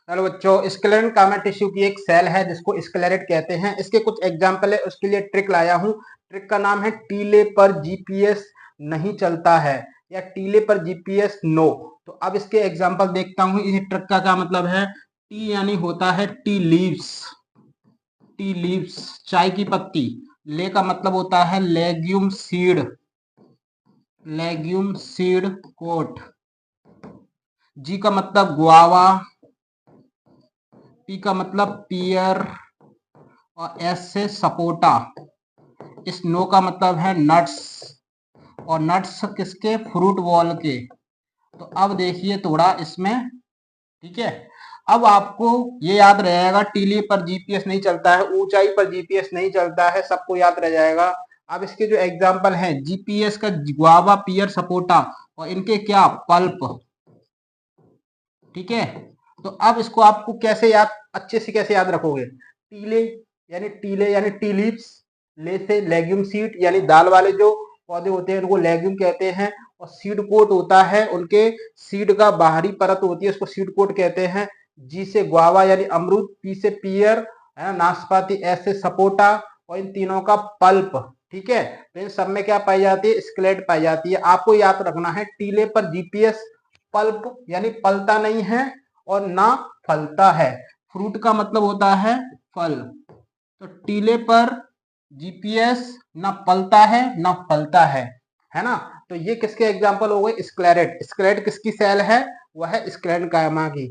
चलो बच्चों, स्क्लेरन कामा टिश्यू की एक सेल है जिसको स्क्लेरेट कहते हैं। इसके कुछ एग्जाम्पल है, उसके लिए ट्रिक लाया हूँ। ट्रिक का नाम है टीले पर जीपीएस नहीं चलता है या टीले पर जीपीएस नो। तो अब इसके एग्जाम्पल देखता हूँ। इस ट्रिक का क्या मतलब है? टी यानी होता है टी लीव्स, टी लीव्स चाय की पत्ती। ले का मतलब होता है legume seed, legume seed coat. G का मतलब गुआवा, पी का मतलब पियर और एस से सपोटा। इस नो का मतलब है नट्स, और नट्स किसके? फ्रूट बॉल के। तो अब देखिए थोड़ा इसमें, ठीक है। अब आपको ये याद रहेगा टीले पर जीपीएस नहीं चलता है, ऊंचाई पर जीपीएस नहीं चलता है, सबको याद रह जाएगा। अब इसके जो एग्जाम्पल हैं जीपीएस का, गुआवा, पियर, सपोटा, और इनके क्या? पल्प। ठीक है। तो अब इसको आपको कैसे याद, अच्छे से कैसे याद रखोगे? टीले यानी टी लीव्स, ले से लेग्यूम सीड यानी दाल वाले जो पौधे होते हैं उनको लेग्यूम कहते हैं, और सीड कोट होता है उनके सीड का बाहरी परत होती है, उसको सीड कोट कहते हैं। जी से गुआवा यानी अमरूद, पी से पियर है ना, नाशपाती, एस से सपोटा, और इन तीनों का पल्प। ठीक है। तो इन सब में क्या पाई जाती है? स्केलेट पाई जाती है। आपको याद रखना है टीले पर जीपीएस, पल्प यानी पलता नहीं है और ना फलता है। फ्रूट का मतलब होता है फल। तो टीले पर जीपीएस ना पलता है ना फलता है ना। तो ये किसके एग्जाम्पल हो गए? स्क्लेरेट। स्क्लेरेट किसकी सेल है? वह है स्क्लेरन कायमा की।